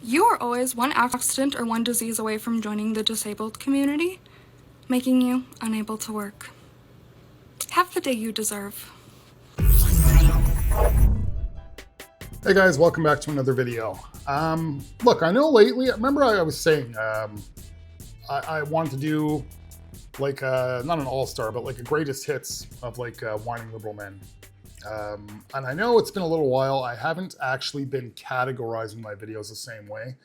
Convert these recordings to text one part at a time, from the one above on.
You are always one accident or one disease away from joining the disabled community, making you unable to work. Have the day you deserve. Hey guys, welcome back to another video. Look, I know lately, remember I was saying I wanted to do like not an all-star, but like a greatest hits of like whining liberal men. And I know it's been a little while. I haven't actually been categorizing my videos the same way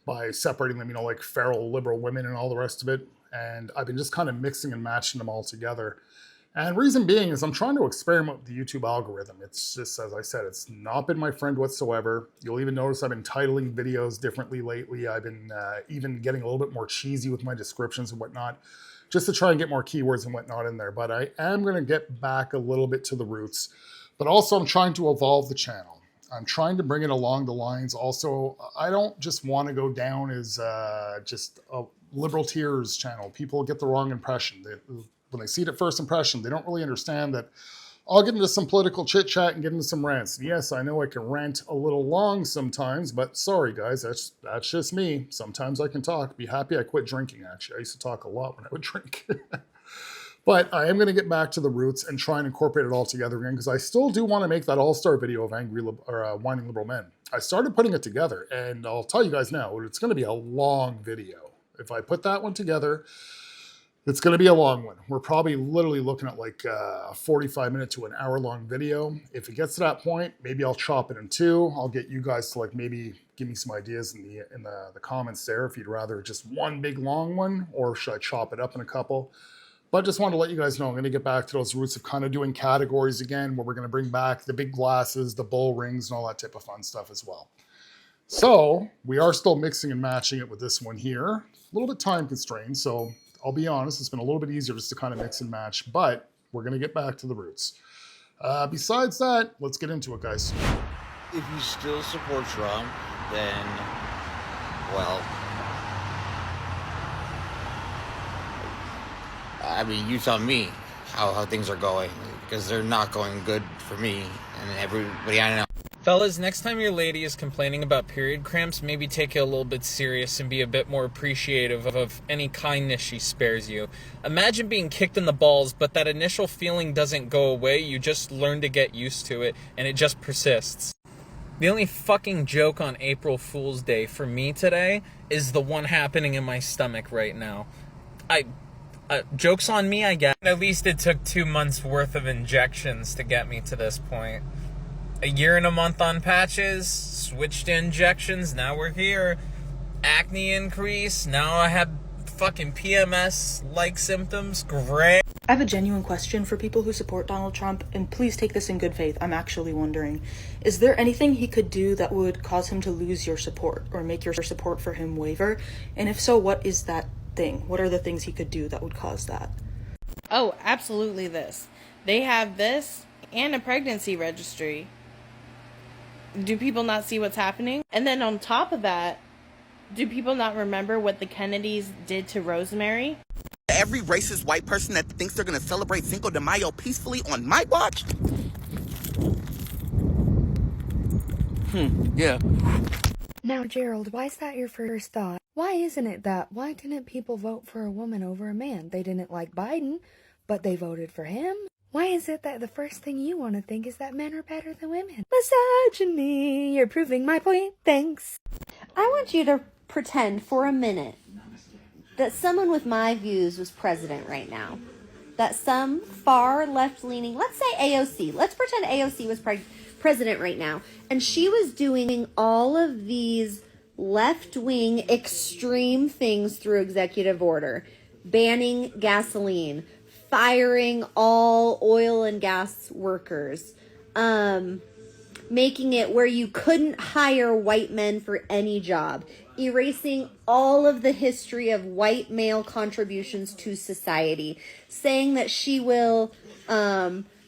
by separating them, you know, like feral liberal women and all the rest of it. And I've been just kind of mixing and matching them all together. And reason being is I'm trying to experiment with the YouTube algorithm. It's just, as I said, it's not been my friend whatsoever. You'll even notice I've been titling videos differently lately. I've been even getting a little bit more cheesy with my descriptions and whatnot, just to try and get more keywords and whatnot in there. But I am going to get back a little bit to the roots. But also I'm trying to evolve the channel. I'm trying to bring it along the lines. Also, I don't just want to go down as just a liberal tears channel. People get the wrong impression. When they see it at first impression, they don't really understand that I'll get into some political chit chat and get into some rants. And yes, I know I can rant a little long sometimes, but sorry guys, that's just me. Sometimes I can talk. Be happy I quit drinking, actually. I used to talk a lot when I would drink. But I am going to get back to the roots and try and incorporate it all together again, because I still do want to make that all-star video of whining liberal men. I started putting it together, and I'll tell you guys now, it's going to be a long video. If I put that one together, it's going to be a long one. We're probably literally looking at like a 45-minute to an hour-long video. If it gets to that point, maybe I'll chop it in two. I'll get you guys to like maybe give me some ideas in the comments there if you'd rather just one big long one, or should I chop it up in a couple. But just wanted to let you guys know I'm going to get back to those roots of kind of doing categories again, where we're going to bring back the big glasses, the bull rings, and all that type of fun stuff as well. So we are still mixing and matching it with this one here. A little bit time constrained, so I'll be honest, it's been a little bit easier just to kind of mix and match, but we're going to get back to the roots. Besides that, let's get into it, guys. If you still support Trump, then, well, I mean, you tell me how things are going, because they're not going good for me and everybody I know. Fellas, next time your lady is complaining about period cramps, maybe take it a little bit serious and be a bit more appreciative of any kindness she spares you. Imagine being kicked in the balls, but that initial feeling doesn't go away. You just learn to get used to it, and it just persists. The only fucking joke on April Fool's Day for me today is the one happening in my stomach right now. Joke's on me, I guess. At least it took 2 months worth of injections to get me to this point. A year and a month on patches, switched to injections, now we're here. Acne increase, now I have fucking PMS-like symptoms, great. I have a genuine question for people who support Donald Trump, and please take this in good faith. I'm actually wondering, is there anything he could do that would cause him to lose your support or make your support for him waver? And if so, what is that thing? What are the things he could do that would cause that? Oh, absolutely this. They have this and a pregnancy registry. Do people not see what's happening? And then on top of that, do people not remember what the Kennedys did to Rosemary? Every racist white person that thinks they're going to celebrate Cinco de Mayo peacefully on my watch? Yeah. Now, Gerald, why is that your first thought? Why isn't it that? Why didn't people vote for a woman over a man? They didn't like Biden, but they voted for him. Why is it that the first thing you want to think is that men are better than women? Misogyny, you're proving my point, thanks. I want you to pretend for a minute that someone with my views was president right now. That some far left-leaning, let's say AOC, let's pretend AOC was president right now, and she was doing all of these left-wing extreme things through executive order, banning gasoline, firing all oil and gas workers, making it where you couldn't hire white men for any job, erasing all of the history of white male contributions to society, saying that she will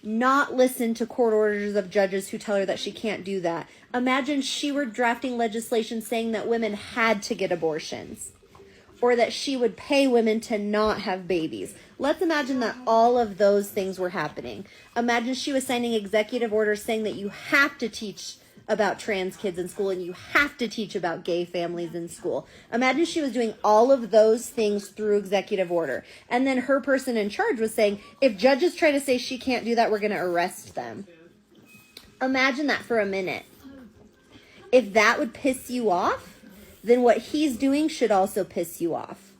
not listen to court orders of judges who tell her that she can't do that. Imagine she were drafting legislation saying that women had to get abortions, or that she would pay women to not have babies. Let's imagine that all of those things were happening. Imagine she was signing executive orders saying that you have to teach about trans kids in school, and you have to teach about gay families in school. Imagine she was doing all of those things through executive order. And then her person in charge was saying, if judges try to say she can't do that, we're going to arrest them. Imagine that for a minute. If that would piss you off, then what he's doing should also piss you off.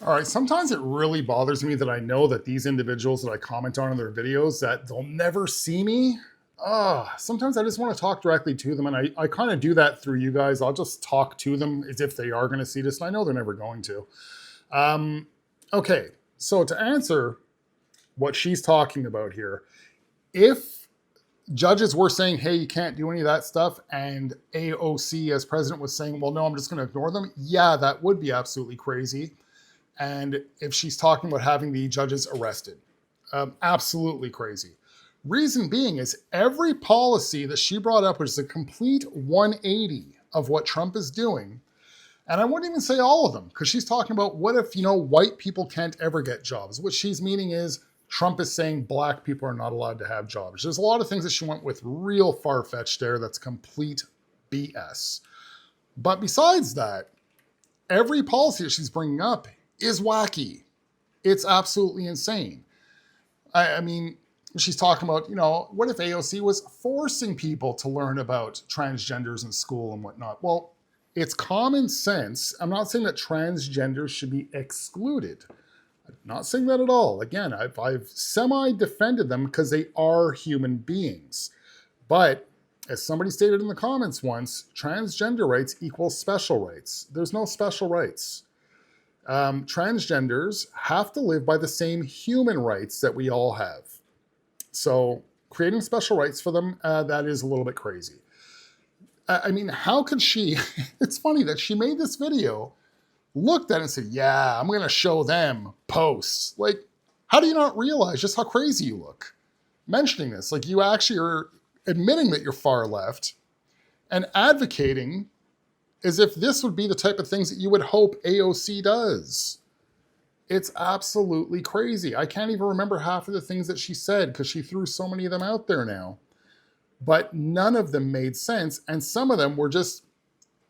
All right, sometimes it really bothers me that I know that these individuals that I comment on in their videos, that they'll never see me. Sometimes I just want to talk directly to them, and I kind of do that through you guys. I'll just talk to them as if they are going to see this, and I know they're never going to. Okay, so to answer what she's talking about here, if judges were saying, hey, you can't do any of that stuff, and AOC as president was saying, well, no, I'm just going to ignore them, yeah, that would be absolutely crazy. And if she's talking about having the judges arrested, absolutely crazy. Reason being is every policy that she brought up was a complete 180 of what Trump is doing. And I wouldn't even say all of them, because she's talking about what if, white people can't ever get jobs. What she's meaning is Trump is saying black people are not allowed to have jobs. There's a lot of things that she went with real far-fetched there. That's complete BS. But besides that, every policy that she's bringing up is wacky. It's absolutely insane. I mean, she's talking about, what if AOC was forcing people to learn about transgenders in school and whatnot? Well, it's common sense. I'm not saying that transgenders should be excluded. I'm not saying that at all. Again, I've semi-defended them because they are human beings. But as somebody stated in the comments once, transgender rights equals special rights. There's no special rights. Transgenders have to live by the same human rights that we all have. So creating special rights for them, that is a little bit crazy. I mean, how could she, it's funny that she made this video, looked at it and said, yeah, I'm going to show them posts. Like, how do you not realize just how crazy you look? Mentioning this, like you actually are admitting that you're far left and advocating as if this would be the type of things that you would hope AOC does. It's absolutely crazy. I can't even remember half of the things that she said because she threw so many of them out there now. But none of them made sense. And some of them were just,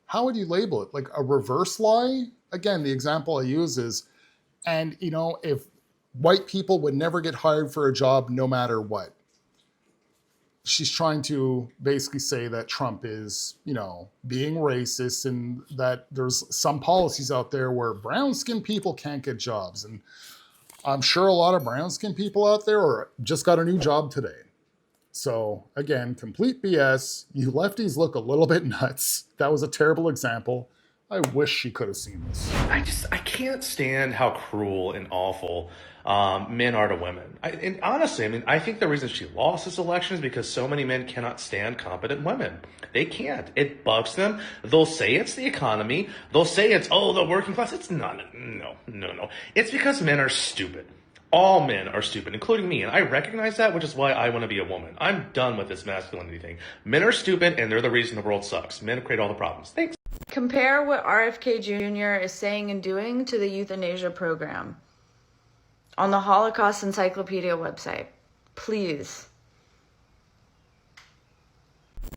how would you label it? Like a reverse lie? Again, the example I use is, and if white people would never get hired for a job no matter what. She's trying to basically say that Trump is, being racist and that there's some policies out there where brown-skinned people can't get jobs. And I'm sure a lot of brown-skinned people out there just got a new job today. So again, complete BS. You lefties look a little bit nuts. That was a terrible example. I wish she could have seen this. I can't stand how cruel and awful men are to women. And honestly, I think the reason she lost this election is because so many men cannot stand competent women. They can't. It bugs them. They'll say it's the economy. They'll say it's, the working class. It's not. No. It's because men are stupid. All men are stupid, including me. And I recognize that, which is why I want to be a woman. I'm done with this masculinity thing. Men are stupid, and they're the reason the world sucks. Men create all the problems. Thanks. Compare what RFK Jr. is saying and doing to the euthanasia program on the Holocaust Encyclopedia website. Please.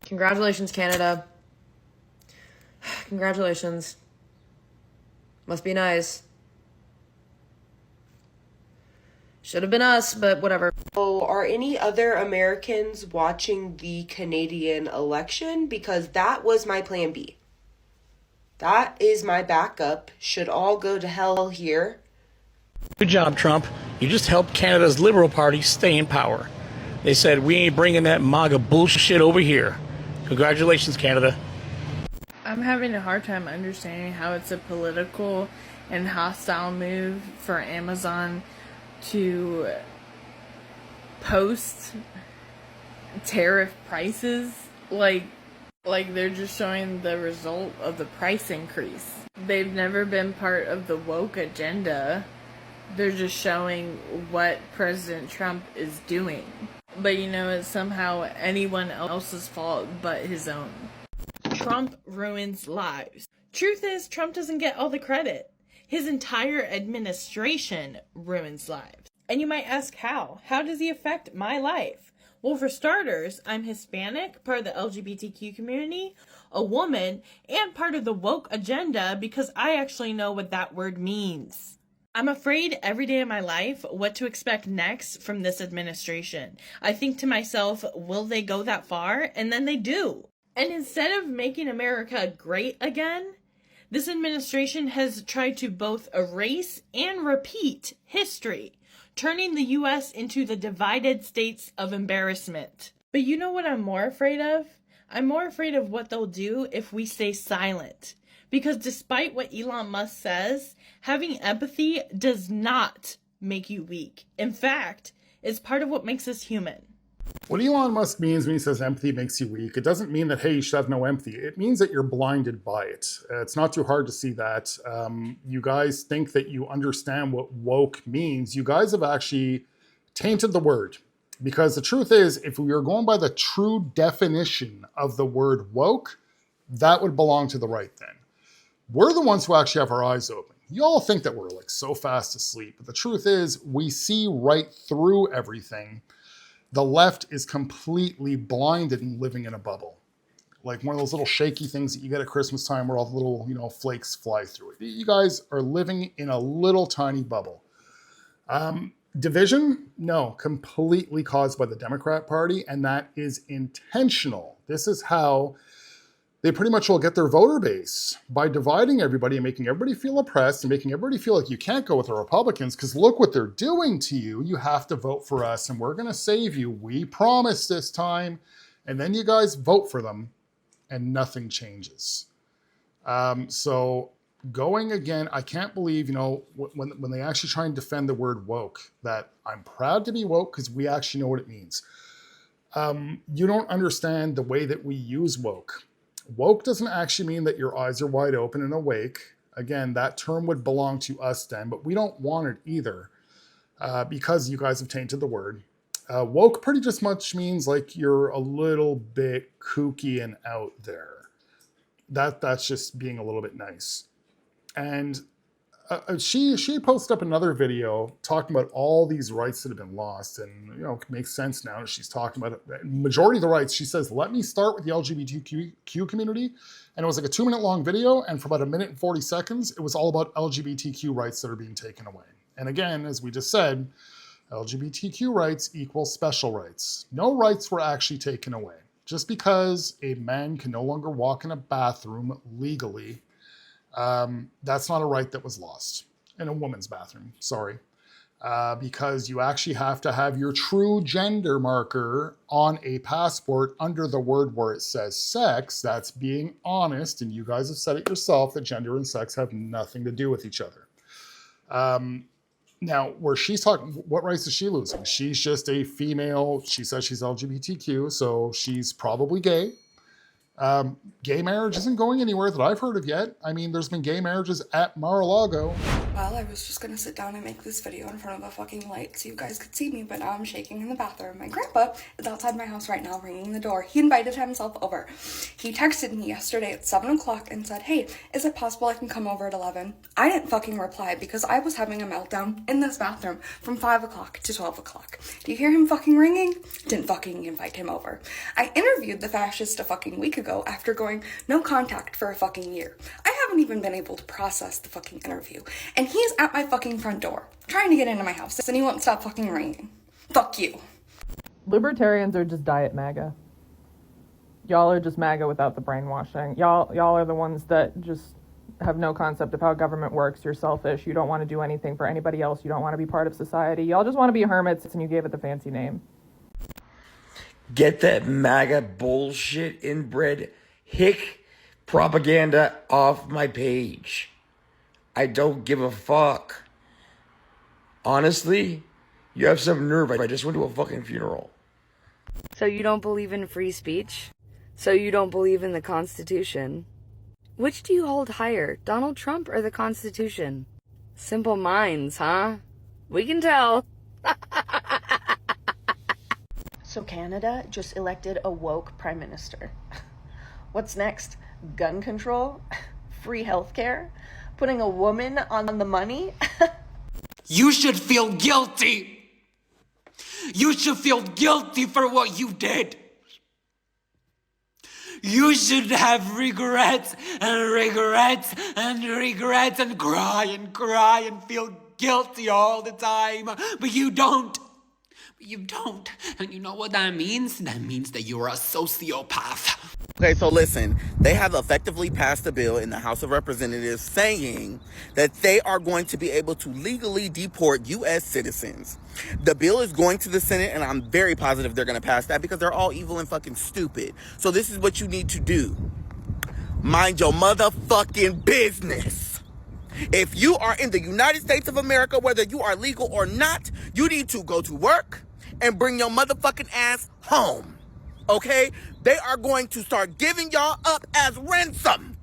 Congratulations, Canada. Congratulations. Must be nice. Should have been us, but whatever. So, are any other Americans watching the Canadian election? Because that was my plan B. That is my backup. Should all go to hell here. Good job, Trump. You just helped Canada's Liberal Party stay in power. They said, we ain't bringing that MAGA bullshit over here. Congratulations, Canada. I'm having a hard time understanding how it's a political and hostile move for Amazon to post tariff prices. Like they're just showing the result of the price increase. They've never been part of the woke agenda. They're just showing what President Trump is doing. But it's somehow anyone else's fault but his own. Trump ruins lives. Truth is, Trump doesn't get all the credit. His entire administration ruins lives. And you might ask how? How does he affect my life? Well, for starters, I'm Hispanic, part of the LGBTQ community, a woman, and part of the woke agenda because I actually know what that word means. I'm afraid every day of my life what to expect next from this administration. I think to myself, will they go that far? And then they do. And instead of making America great again, this administration has tried to both erase and repeat history, turning the U.S. into the divided states of embarrassment. But you know what I'm more afraid of? I'm more afraid of what they'll do if we stay silent. Because despite what Elon Musk says, having empathy does not make you weak. In fact, it's part of what makes us human. What Elon Musk means when he says empathy makes you weak, it doesn't mean that, hey, you should have no empathy. It means that you're blinded by it. It's not too hard to see that. You guys think that you understand what woke means. You guys have actually tainted the word. Because the truth is, if we were going by the true definition of the word woke, that would belong to the right then. We're the ones who actually have our eyes open. You all think that we're like so fast asleep, but the truth is we see right through everything. The left is completely blinded and living in a bubble. Like one of those little shaky things that you get at Christmas time where all the little, flakes fly through it. You guys are living in a little tiny bubble. Division? No, completely caused by the Democrat Party, and that is intentional. This is how they pretty much will get their voter base, by dividing everybody and making everybody feel oppressed and making everybody feel like you can't go with the Republicans because look what they're doing to you. You have to vote for us and we're going to save you. We promise this time. And then you guys vote for them and nothing changes. So going again, I can't believe, when they actually try and defend the word woke, that I'm proud to be woke because we actually know what it means. You don't understand the way that we use woke. Woke doesn't actually mean that your eyes are wide open and awake. Again, that term would belong to us then, but we don't want it either because you guys have tainted the word. Woke pretty just much means like you're a little bit kooky and out there. That's just being a little bit nice. And she posted up another video talking about all these rights that have been lost, and it makes sense now that she's talking about it. Majority of the rights. She says, let me start with the LGBTQ community, and it was like a 2-minute long video, and for about 1 minute and 40 seconds it was all about LGBTQ rights that are being taken away. And again, as we just said, LGBTQ rights equals special rights. No rights were actually taken away. Just because a man can no longer walk in a bathroom legally, that's not a right that was lost. In a woman's bathroom, sorry. Because you actually have to have your true gender marker on a passport under the word where it says sex. That's being honest, and you guys have said it yourself that gender and sex have nothing to do with each other. Now, where she's talking, what rights is she losing? She's just a female. She says she's LGBTQ, so she's probably gay. Gay marriage isn't going anywhere that I've heard of yet. I mean, there's been gay marriages at Mar-a-Lago. Well, I was just gonna sit down and make this video in front of a fucking light so you guys could see me, but now I'm shaking in the bathroom. My grandpa is outside my house right now ringing the door. He invited himself over. He texted me yesterday at 7 o'clock and said, hey, is it possible I can come over at 11? I didn't fucking reply because I was having a meltdown in this bathroom from 5 o'clock to 12 o'clock. Do you hear him fucking ringing? Didn't fucking invite him over. I interviewed the fascist a fucking week ago after going no contact for a fucking year. I haven't even been able to process the fucking interview. And he's at my fucking front door, trying to get into my house, and he won't stop fucking ringing. Fuck you. Libertarians are just diet MAGA. Y'all are just MAGA without the brainwashing. Y'all are the ones that just have no concept of how government works. You're selfish. You don't want to do anything for anybody else. You don't want to be part of society. Y'all just want to be hermits, and you gave it the fancy name. Get that MAGA bullshit, inbred hick propaganda off my page. I don't give a fuck. Honestly, you have some nerve. I just went to a fucking funeral. So you don't believe in free speech? So you don't believe in the Constitution? Which do you hold higher, Donald Trump or the Constitution? Simple minds, huh? We can tell. So Canada just elected a woke prime minister. What's next? Gun control? Free healthcare? Putting a woman on the money? You should feel guilty. You should feel guilty for what you did. You should have regrets and regrets and regrets and cry and feel guilty all the time. But you don't. You don't. And you know what that means? That means that you're a sociopath. Okay, so listen, they have effectively passed a bill in the House of Representatives saying that they are going to be able to legally deport U.S. citizens. The bill is going to the Senate, and I'm very positive they're going to pass that because they're all evil and fucking stupid. So this is what you need to do. Mind your motherfucking business. If you are in the United States of America, whether you are legal or not, you need to go to work and bring your motherfucking ass home. Okay? They are going to start giving y'all up as ransom.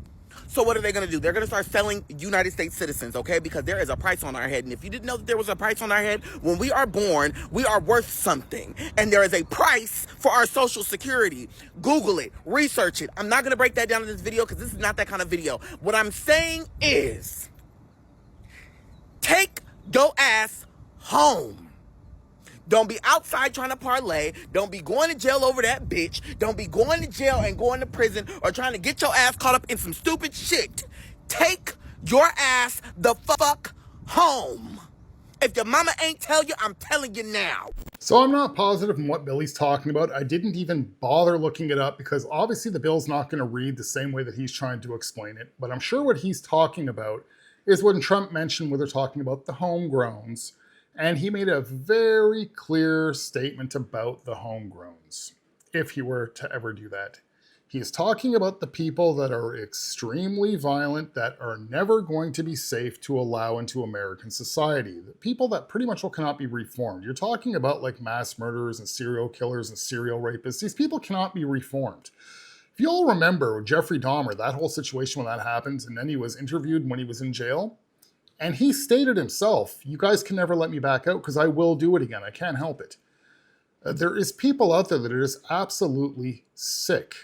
So what are they going to do? They're going to start selling United States citizens, okay? Because there is a price on our head. And if you didn't know that there was a price on our head, when we are born, we are worth something. And there is a price for our Social Security. Google it. Research it. I'm not going to break that down in this video because this is not that kind of video. What I'm saying is, take your ass home. Don't be outside trying to parlay. Don't be going to jail over that bitch. Don't be going to jail and going to prison or trying to get your ass caught up in some stupid shit. Take your ass the fuck home. If your mama ain't tell you, I'm telling you now. So I'm not positive on what Billy's talking about. I didn't even bother looking it up because obviously the bill's not going to read the same way that he's trying to explain it. But I'm sure what he's talking about is when Trump mentioned when they're talking about the homegrowns. And he made a very clear statement about the homegrowns, if he were to ever do that. He's talking about the people that are extremely violent, that are never going to be safe to allow into American society. The people that pretty much cannot be reformed. You're talking about like mass murderers and serial killers and serial rapists. These people cannot be reformed. If you all remember Jeffrey Dahmer, that whole situation when that happened, and then he was interviewed when he was in jail, and he stated himself, you guys can never let me back out because I will do it again. I can't help it. There is people out there that are just absolutely sick.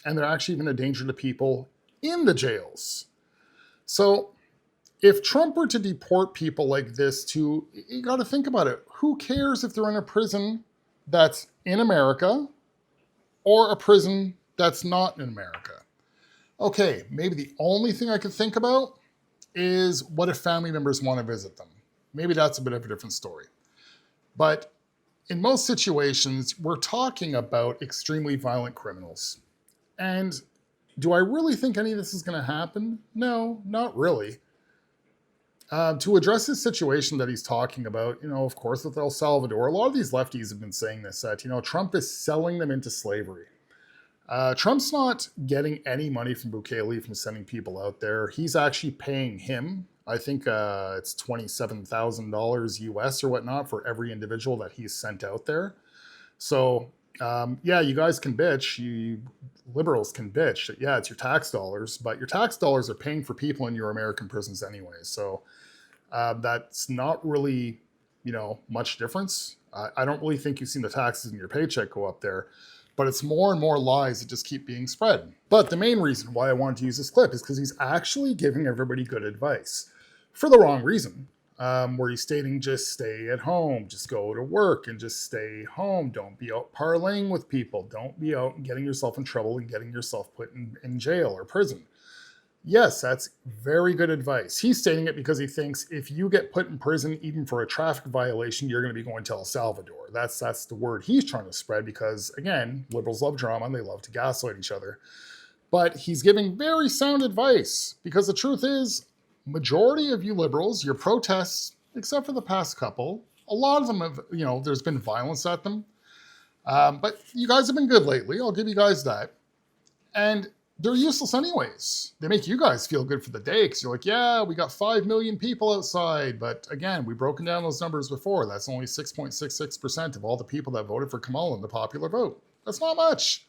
And they're actually even a danger to people in the jails. So if Trump were to deport people like this to, you got to think about it. Who cares if they're in a prison that's in America or a prison that's not in America? Okay, maybe the only thing I could think about is what if family members want to visit them? Maybe that's a bit of a different story. But in most situations, we're talking about extremely violent criminals. And do I really think any of this is going to happen? No, not really. To address this situation that he's talking about, of course, with El Salvador, a lot of these lefties have been saying this, that, Trump is selling them into slavery. Trump's not getting any money from Bukele from sending people out there. He's actually paying him. I think it's $27,000 US or whatnot for every individual that he's sent out there. So, yeah, you guys can bitch. You liberals can bitch. Yeah, it's your tax dollars, but your tax dollars are paying for people in your American prisons anyway. So that's not really, much difference. I don't really think you've seen the taxes in your paycheck go up there. But it's more and more lies that just keep being spread. But the main reason why I wanted to use this clip is because he's actually giving everybody good advice for the wrong reason. Where he's stating just stay at home, just go to work and just stay home. Don't be out parlaying with people. Don't be out and getting yourself in trouble and getting yourself put in jail or prison. Yes, that's very good advice. He's stating it because he thinks if you get put in prison, even for a traffic violation, you're going to be going to El Salvador. That's the word he's trying to spread because, again, liberals love drama and they love to gaslight each other. But he's giving very sound advice because the truth is, majority of you liberals, your protests, except for the past couple, a lot of them have, there's been violence at them. But you guys have been good lately. I'll give you guys that. And they're useless anyways. They make you guys feel good for the day because you're like, yeah, we got 5 million people outside. But again, we've broken down those numbers before. That's only 6.66% of all the people that voted for Kamala in the popular vote. That's not much.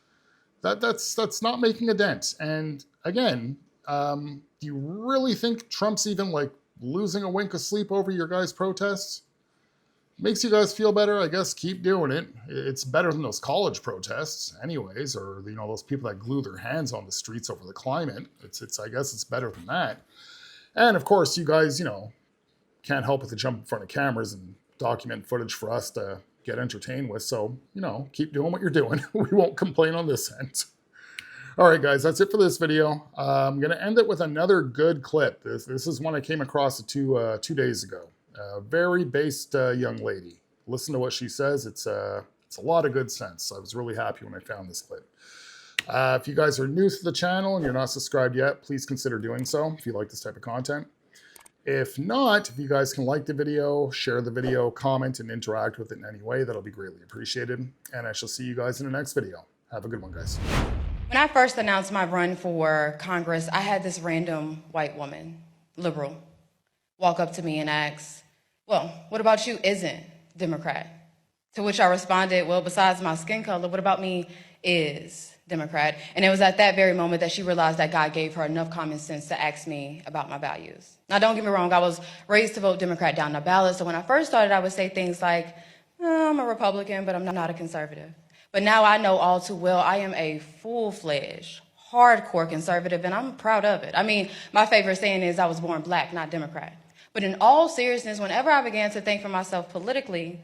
That's not making a dent. And again, do you really think Trump's even like losing a wink of sleep over your guys' protests? Makes you guys feel better, I guess, keep doing it. It's better than those college protests anyways, or those people that glue their hands on the streets over the climate. I guess it's better than that. And of course, you guys, can't help but to jump in front of cameras and document footage for us to get entertained with. So, you know, keep doing what you're doing. We won't complain on this end. All right, guys, that's it for this video. I'm going to end it with another good clip. This is one I came across 2 days ago. A very based young lady. Listen to what she says. It's a lot of good sense. I was really happy when I found this clip. If you guys are new to the channel and you're not subscribed yet, please consider doing so if you like this type of content. If not, if you guys can like the video, share the video, comment, and interact with it in any way, that'll be greatly appreciated. And I shall see you guys in the next video. Have a good one, guys. When I first announced my run for Congress, I had this random white woman, liberal, walk up to me and ask, well, what about you isn't Democrat? To which I responded, well, besides my skin color, what about me is Democrat? And it was at that very moment that she realized that God gave her enough common sense to ask me about my values. Now, don't get me wrong, I was raised to vote Democrat down the ballot, so when I first started, I would say things like, I'm a Republican, but I'm not a conservative. But now I know all too well I am a full-fledged, hardcore conservative, and I'm proud of it. I mean, my favorite saying is I was born black, not Democrat. But in all seriousness, whenever I began to think for myself politically,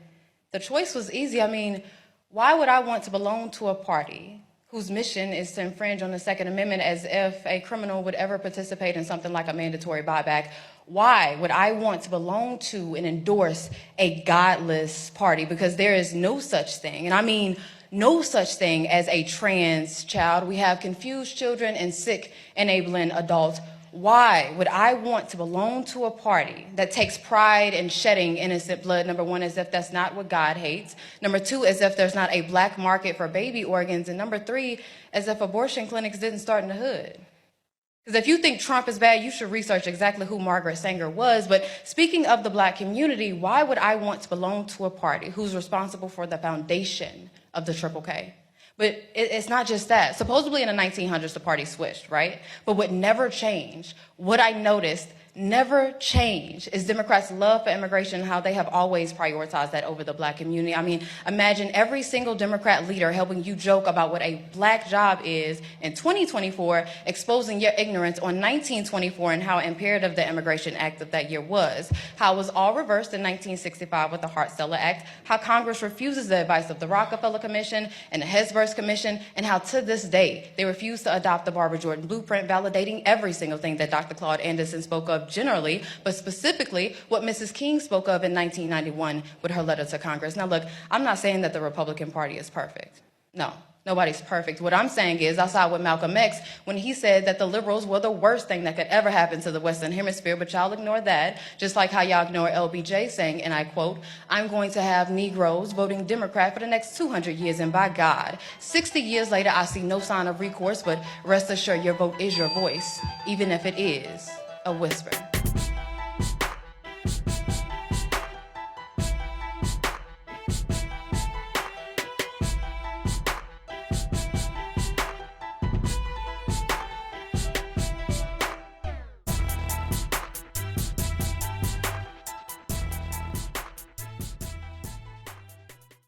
the choice was easy. I mean, why would I want to belong to a party whose mission is to infringe on the Second Amendment as if a criminal would ever participate in something like a mandatory buyback? Why would I want to belong to and endorse a godless party? Because there is no such thing, and I mean no such thing as a trans child. We have confused children and sick, enabling adults. Why would I want to belong to a party that takes pride in shedding innocent blood? Number one, as if that's not what God hates. Number two, as if there's not a black market for baby organs. And number three, as if abortion clinics didn't start in the hood. Because if you think Trump is bad, you should research exactly who Margaret Sanger was. But speaking of the black community, why would I want to belong to a party who's responsible for the foundation of the Triple K? But it's not just that. Supposedly in the 1900s, the party switched, right? But what never changed, what I noticed never changed, is Democrats' love for immigration and how they have always prioritized that over the black community. I mean, imagine every single Democrat leader helping you joke about what a black job is in 2024, exposing your ignorance on 1924 and how imperative the Immigration Act of that year was, how it was all reversed in 1965 with the Hart-Celler Act, how Congress refuses the advice of the Rockefeller Commission and the Hesburgh Commission, and how to this day they refuse to adopt the Barbara Jordan Blueprint, validating every single thing that Dr. Claude Anderson spoke of generally, but specifically what Mrs. King spoke of in 1991 with her letter to Congress. Now look, I'm not saying that the Republican Party is perfect. No, nobody's perfect. What I'm saying is I side with Malcolm X when he said that the liberals were the worst thing that could ever happen to the Western Hemisphere, but y'all ignore that, just like how y'all ignore LBJ saying, and I quote, I'm going to have Negroes voting Democrat for the next 200 years, and by God, 60 years later, I see no sign of recourse, but rest assured your vote is your voice, even if it is a whisper.